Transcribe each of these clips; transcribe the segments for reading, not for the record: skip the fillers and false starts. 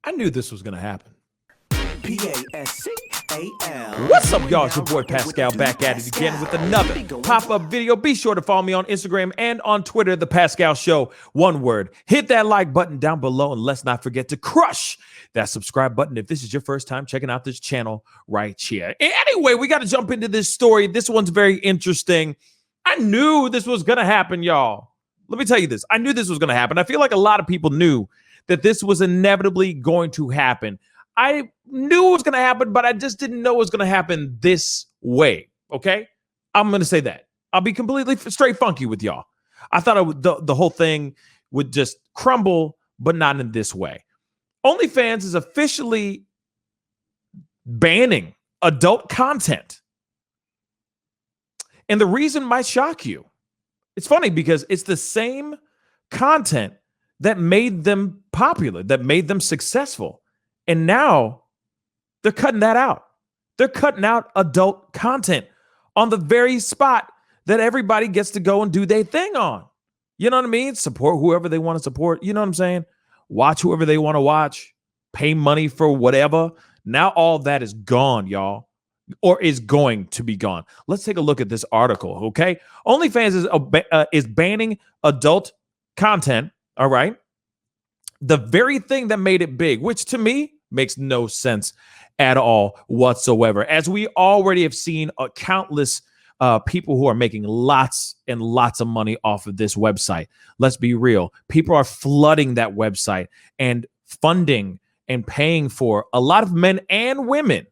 I knew this was going to happen. Pascal. What's up, y'all? It's your boy Pascal back at it again with another pop-up video. Be sure to follow me on Instagram and on Twitter, The Pascal Show. One word. Hit that like button down below, and let's not forget to crush that subscribe button if this is your first time checking out this channel right here. Anyway, we got to jump into this story. This one's very interesting. I knew this was going to happen, y'all. Let me tell you this. I knew this was going to happen. I feel like a lot of people knew that this was inevitably going to happen. I knew it was going to happen, but I just didn't know it was going to happen this way, okay? I'm going to say that. I'll be completely straight funky with y'all. I thought the whole thing would just crumble, but not in this way. OnlyFans is officially banning adult content. And the reason might shock you. It's funny because it's the same content that made them popular, that made them successful. And now they're cutting that out. They're cutting out adult content on the very spot that everybody gets to go and do their thing on. You know what I mean? Support whoever they want to support. You know what I'm saying? Watch whoever they want to watch. Pay money for whatever. Now all that is gone, y'all, or is going to be gone. Let's take a look at this article, okay? OnlyFans is banning adult content, all right? The very thing that made it big, which to me makes no sense at all whatsoever. As we already have seen countless people who are making lots and lots of money off of this website. Let's be real. People are flooding that website and funding and paying for a lot of men and women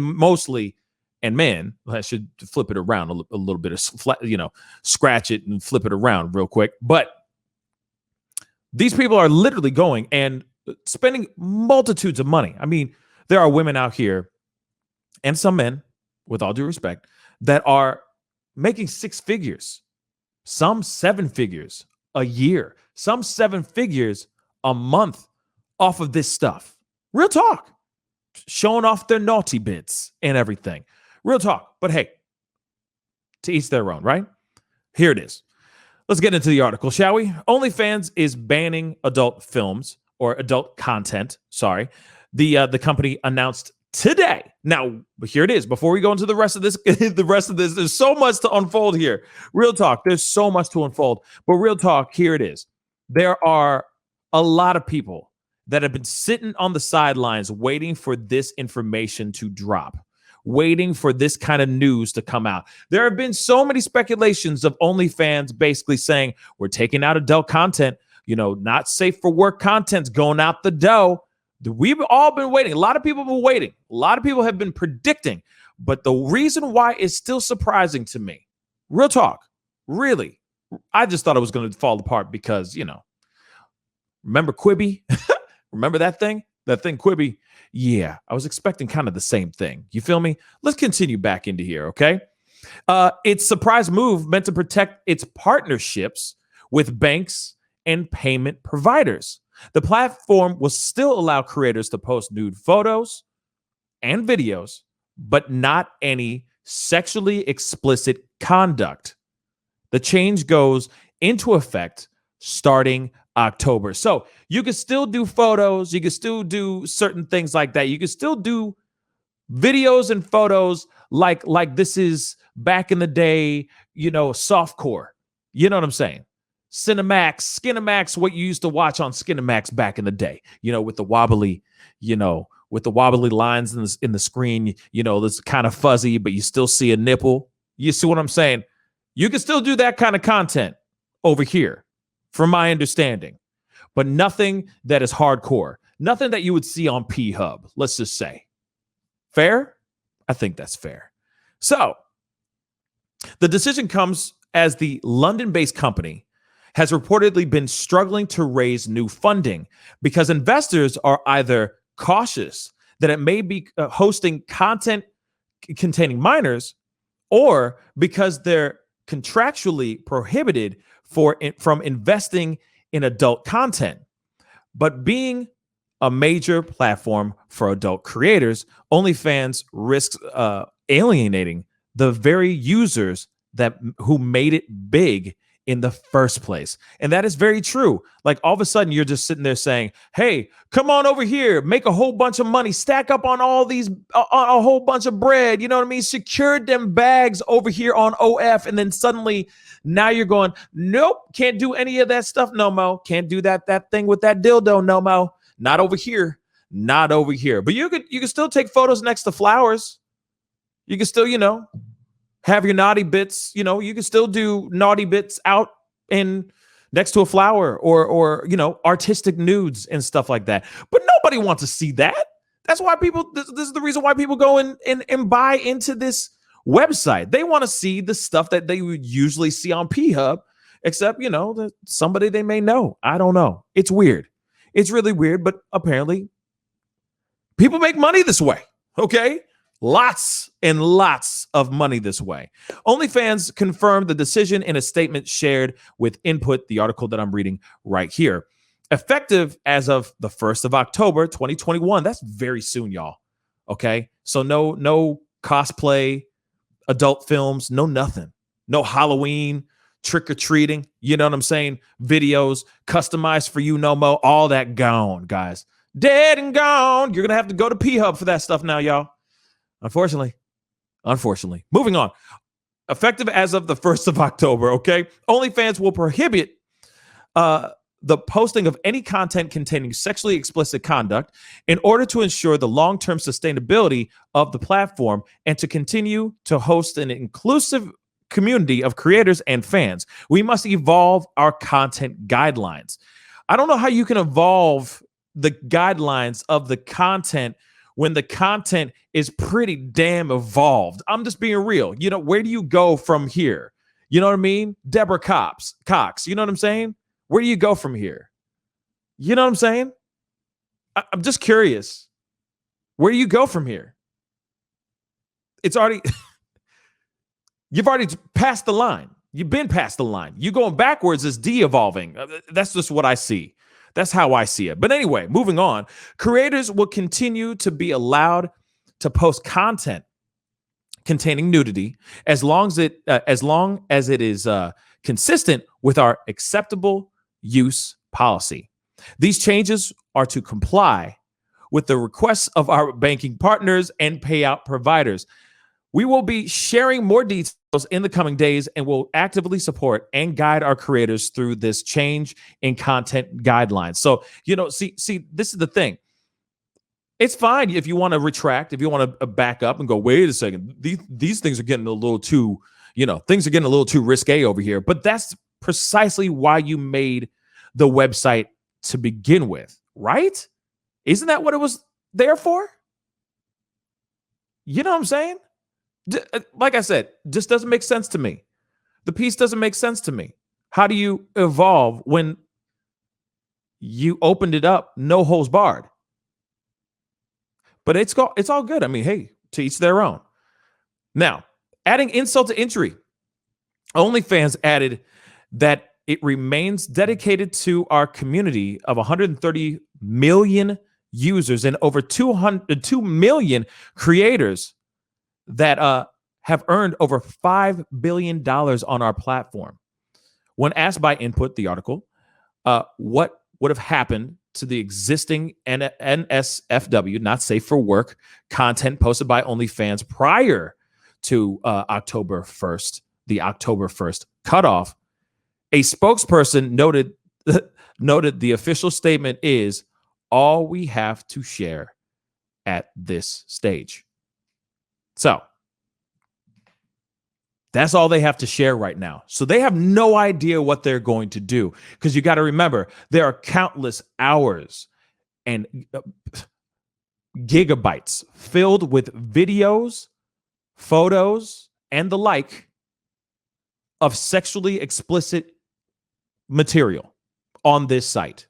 mostly, and men. I should flip it around a little bit, scratch it and flip it around real quick. But these people are literally going and spending multitudes of money. I mean, there are women out here and some men, with all due respect, that are making six figures, some seven figures a year, some seven figures a month off of this stuff. Real talk. Showing off their naughty bits and everything. Real talk. But hey, to each their own, right? Here it is. Let's get into the article, shall we? OnlyFans is banning adult films or adult content. Sorry. The company announced today. Now, here it is. Before we go into the rest of this, there's so much to unfold here. Real talk. There's so much to unfold. But real talk, here it is. There are a lot of people that have been sitting on the sidelines waiting for this information to drop, waiting for this kind of news to come out. There have been so many speculations of OnlyFans basically saying, we're taking out adult content, not safe for work content's going out the door. We've all been waiting. A lot of people have been waiting. A lot of people have been predicting. But the reason why is still surprising to me. Real talk. Really. I just thought it was going to fall apart because, remember Quibi? Remember that thing? That thing, Quibi? Yeah, I was expecting kind of the same thing. You feel me? Let's continue back into here, okay? Its surprise move meant to protect its partnerships with banks and payment providers. The platform will still allow creators to post nude photos and videos, but not any sexually explicit conduct. The change goes into effect starting October. So you can still do photos. You can still do certain things like that. You can still do videos and photos like this is back in the day, softcore. You know what I'm saying? Skinemax, what you used to watch on Skinemax back in the day, with the wobbly, with the wobbly lines in the screen, that's kind of fuzzy, but you still see a nipple. You see what I'm saying? You can still do that kind of content over here, from my understanding, but nothing that is hardcore, nothing that you would see on P-Hub, let's just say. Fair? I think that's fair. So the decision comes as the London-based company has reportedly been struggling to raise new funding because investors are either cautious that it may be hosting content containing minors, or because they're contractually prohibited from investing in adult content. But being a major platform for adult creators, OnlyFans risks alienating the very users who made it big in the first place. And that is very true. Like all of a sudden you're just sitting there saying, hey, come on over here, make a whole bunch of money, stack up on all these, a whole bunch of bread. You know what I mean? Secured them bags over here on OF. And then suddenly now you're going, nope, can't do any of that stuff no more. Can't do that thing with that dildo no more. Not over here. Not over here. But you can still take photos next to flowers. You can still, have your naughty bits, you can still do naughty bits out in next to a flower or artistic nudes and stuff like that. But nobody wants to see that. That's why this is the reason why people go and buy into this website. They want to see the stuff that they would usually see on P-Hub, except, somebody they may know. I don't know. It's weird. It's really weird, but apparently people make money this way. Okay. Lots and lots of money this way. OnlyFans confirmed the decision in a statement shared with Input, the article that I'm reading right here. Effective as of the 1st of October, 2021. That's very soon, y'all. Okay. So no cosplay, adult films, no nothing. No Halloween, trick-or-treating, you know what I'm saying? Videos customized for you, no more. All that gone, guys. Dead and gone. You're going to have to go to P-Hub for that stuff now, y'all. Unfortunately. Moving on. Effective as of the 1st of October, okay? OnlyFans will prohibit the posting of any content containing sexually explicit conduct in order to ensure the long-term sustainability of the platform and to continue to host an inclusive community of creators and fans. We must evolve our content guidelines. I don't know how you can evolve the guidelines of the content when the content is pretty damn evolved. I'm just being real. Where do you go from here? You know what I mean? Deborah Cox, you know what I'm saying? Where do you go from here? You know what I'm saying? I'm just curious. Where do you go from here? It's already, you've already passed the line. You've been past the line. You going backwards is de-evolving. That's just what I see. That's how I see it. But anyway, moving on, creators will continue to be allowed to post content containing nudity as long as it is consistent with our acceptable use policy. These changes are to comply with the requests of our banking partners and payout providers. We will be sharing more details in the coming days and will actively support and guide our creators through this change in content guidelines. So, see, this is the thing. It's fine if you want to retract, if you want to back up and go, wait a second, these things are getting a little too, things are getting a little too risque over here. But that's precisely why you made the website to begin with, right? Isn't that what it was there for? You know what I'm saying? Like I said, just doesn't make sense to me. The piece doesn't make sense to me. How do you evolve when you opened it up, no holds barred? But it's all good. I mean, hey, to each their own. Now, adding insult to injury, OnlyFans added that it remains dedicated to our community of 130 million users and over 2 million creators that have earned over $5 billion on our platform. When asked by Input, the article, what would have happened to the existing NSFW, not safe for work, content posted by OnlyFans prior to October 1st, the October 1st cutoff, a spokesperson noted the official statement is all we have to share at this stage. So that's all they have to share right now. So they have no idea what they're going to do, because you got to remember, there are countless hours and gigabytes filled with videos, photos, and the like of sexually explicit material on this site.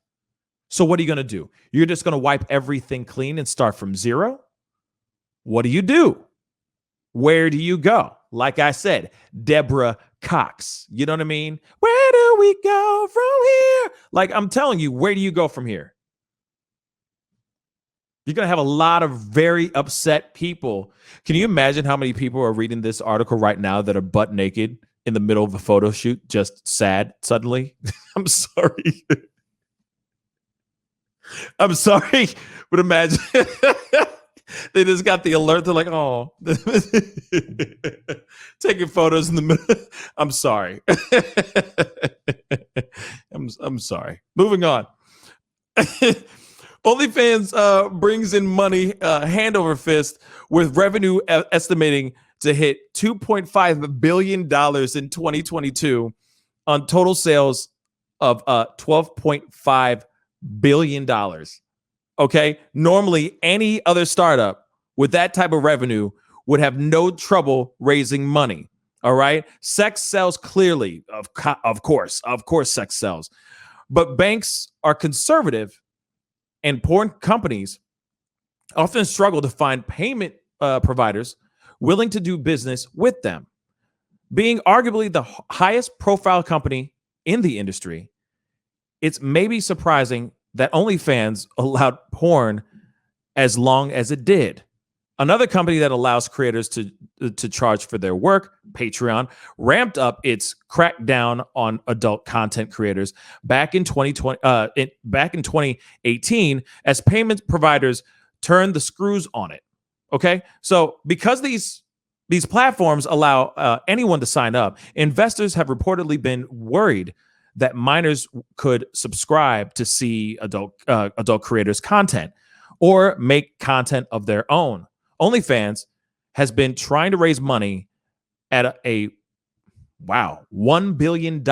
So what are you going to do? You're just going to wipe everything clean and start from zero? What do you do? Where do you go? Like I said, Deborah Cox. You know what I mean? Where do we go from here? Like, I'm telling you, where do you go from here? You're going to have a lot of very upset people. Can you imagine how many people are reading this article right now that are butt naked in the middle of a photo shoot, just sad suddenly. I'm sorry. I'm sorry, but imagine they just got the alert. They're like, oh, taking photos in the middle. I'm sorry. I'm sorry. Moving on. OnlyFans brings in money hand over fist, with revenue estimating to hit $2.5 billion in 2022 on total sales of $12.5 billion. Okay. Normally, any other startup with that type of revenue would have no trouble raising money. All right. Sex sells clearly. Of course, sex sells. But banks are conservative, and porn companies often struggle to find payment providers willing to do business with them. Being arguably the highest profile company in the industry, it's maybe surprising that OnlyFans allowed porn as long as it did. Another company that allows creators to charge for their work, Patreon, ramped up its crackdown on adult content creators back in 2018 as payment providers turned the screws on it. Okay, so because these platforms allow anyone to sign up, investors have reportedly been worried that minors could subscribe to see adult creators' content or make content of their own. OnlyFans has been trying to raise money at a $1 billion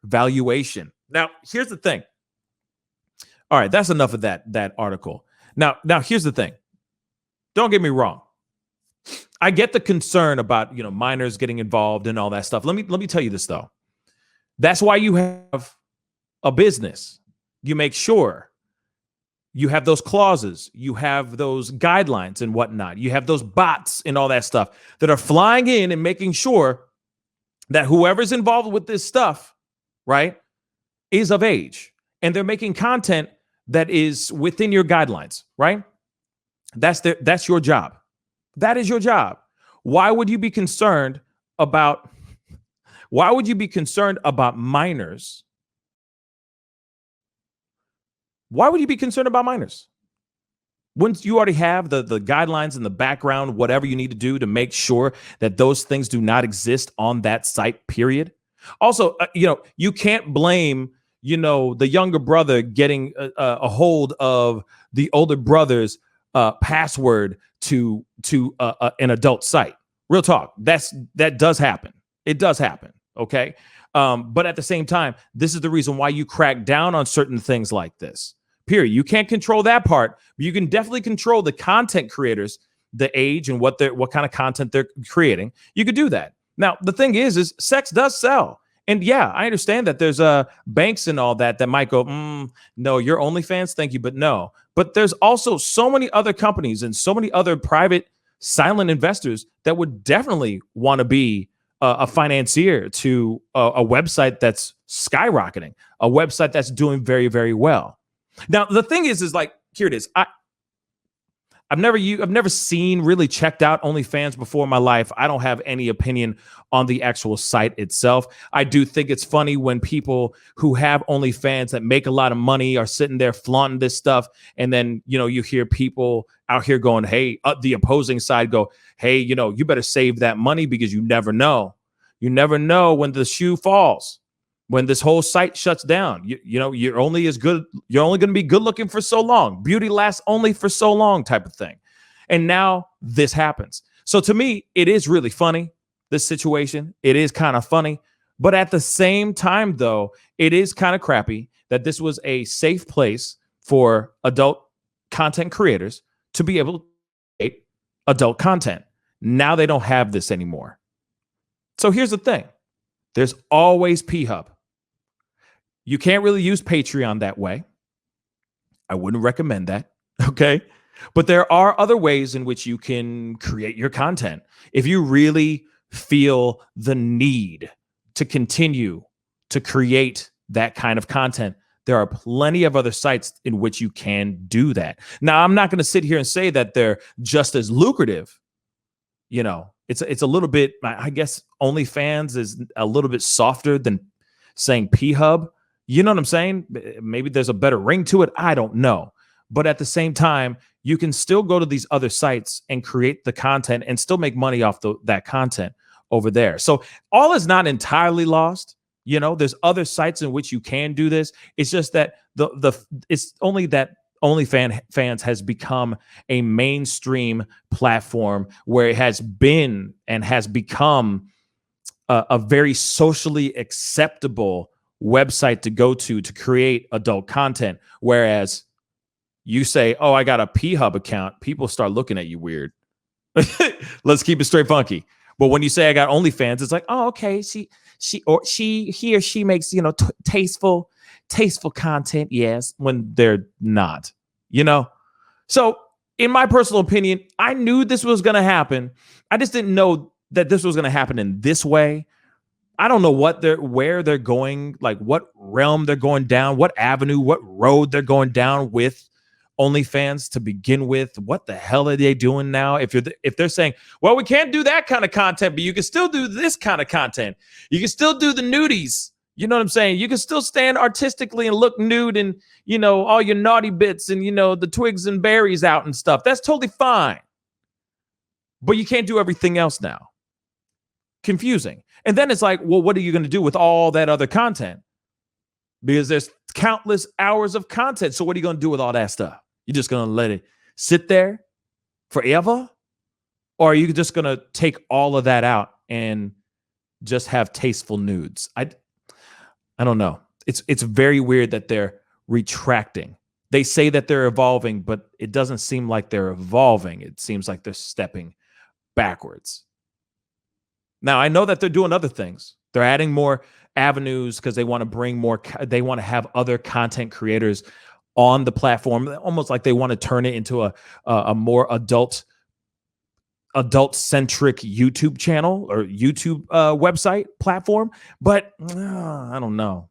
valuation. Now, here's the thing. All right, that's enough of that article. Now here's the thing. Don't get me wrong. I get the concern about, minors getting involved and all that stuff. Let me tell you this though. That's why you have a business. You make sure you have those clauses, you have those guidelines and whatnot. You have those bots and all that stuff that are flying in and making sure that whoever's involved with this stuff, right, is of age. And they're making content that is within your guidelines, right? That's your job. That is your job. Why would you be concerned about minors? Why would you be concerned about minors? Once you already have the guidelines in the background, whatever you need to do to make sure that those things do not exist on that site, period. Also, you can't blame, the younger brother getting a hold of the older brother's password to an adult site. Real talk. That does happen. It does happen. Okay. But at the same time, this is the reason why you crack down on certain things like this. Period. You can't control that part, but you can definitely control the content creators, the age and what kind of content they're creating. You could do that. Now, the thing is sex does sell. And yeah, I understand that there's banks and all that might go, no, you're OnlyFans, thank you, but no. But there's also so many other companies and so many other private silent investors that would definitely want to be a financier to a website that's skyrocketing, a website that's doing very, very well. Now, the thing is like, here it is. I've never seen, really checked out OnlyFans before in my life. I don't have any opinion on the actual site itself. I do think it's funny when people who have OnlyFans that make a lot of money are sitting there flaunting this stuff. And then, you hear people out here going, hey, the opposing side go, hey, you better save that money because you never know. You never know when the shoe falls. When this whole site shuts down, you're only going to be good looking for so long. Beauty lasts only for so long, type of thing. And now this happens. So to me, it is really funny, this situation. It is kind of funny. But at the same time, though, it is kind of crappy that this was a safe place for adult content creators to be able to create adult content. Now they don't have this anymore. So here's the thing. There's always P-Hub. You can't really use Patreon that way. I wouldn't recommend that. Okay. But there are other ways in which you can create your content. If you really feel the need to continue to create that kind of content, there are plenty of other sites in which you can do that. Now, I'm not going to sit here and say that they're just as lucrative, It's a little bit, I guess OnlyFans is a little bit softer than saying P-Hub. You know what I'm saying? Maybe there's a better ring to it. I don't know. But at the same time, you can still go to these other sites and create the content and still make money off that content over there. So all is not entirely lost. You know, there's other sites in which you can do this. It's just that it's only that OnlyFans has become a mainstream platform where it has been and has become a very socially acceptable website to go to create adult content. Whereas you say, oh, I got a P-Hub account, people start looking at you weird. Let's keep it straight funky. But when you say I got OnlyFans, it's like, oh, okay, he or she makes, you know, tasteful content. Yes, when they're not, you know. So in my personal opinion, I knew this was going to happen. I just didn't know that this was going to happen in this way. I don't know where they're going, like what realm they're going down, what avenue, what road they're going down with OnlyFans to begin with. What the hell are they doing now? If they're saying, well, we can't do that kind of content, but you can still do this kind of content. You can still do the nudies. You know what I'm saying? You can still stand artistically and look nude and, you know, all your naughty bits and, you know, the twigs and berries out and stuff. That's totally fine. But you can't do everything else now. Confusing. And then it's like, well, what are you going to do with all that other content? Because there's countless hours of content. So what are you going to do with all that stuff? You're just going to let it sit there forever? Or are you just going to take all of that out and just have tasteful nudes? I don't know. It's very weird that they're retracting. They say that they're evolving, but it doesn't seem like they're evolving. It seems like they're stepping backwards. Now, I know that they're doing other things. They're adding more avenues because they want to bring more. They want to have other content creators on the platform, almost like they want to turn it into a more adult-centric YouTube channel or YouTube website platform. But I don't know.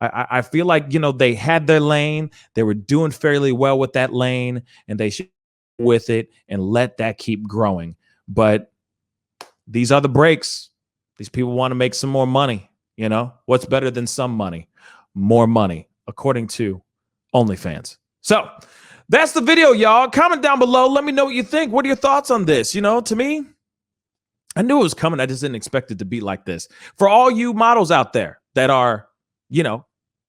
I feel like, you know, they had their lane. They were doing fairly well with that lane, and they should with it and let that keep growing. But these are the breaks. These people want to make some more money. You know, what's better than some money? More money, according to OnlyFans. So that's the video, y'all. Comment down below. Let me know what you think. What are your thoughts on this? You know, to me, I knew it was coming. I just didn't expect it to be like this. For all you models out there that are, you know,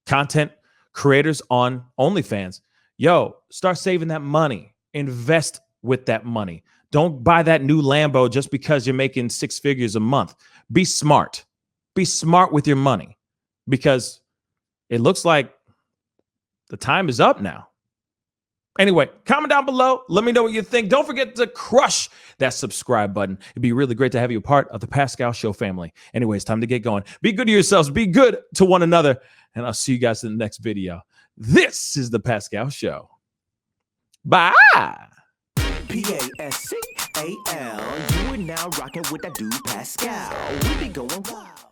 content creators on OnlyFans, yo, start saving that money. Invest with that money. Don't buy that new Lambo just because you're making 6 figures a month. Be smart. Be smart with your money, because it looks like the time is up now. Anyway, comment down below. Let me know what you think. Don't forget to crush that subscribe button. It'd be really great to have you a part of the Pascal Show family. Anyway, it's time to get going. Be good to yourselves. Be good to one another. And I'll see you guys in the next video. This is the Pascal Show. Bye. Pascal. You are now rocking with that dude Pascal. We be going wild.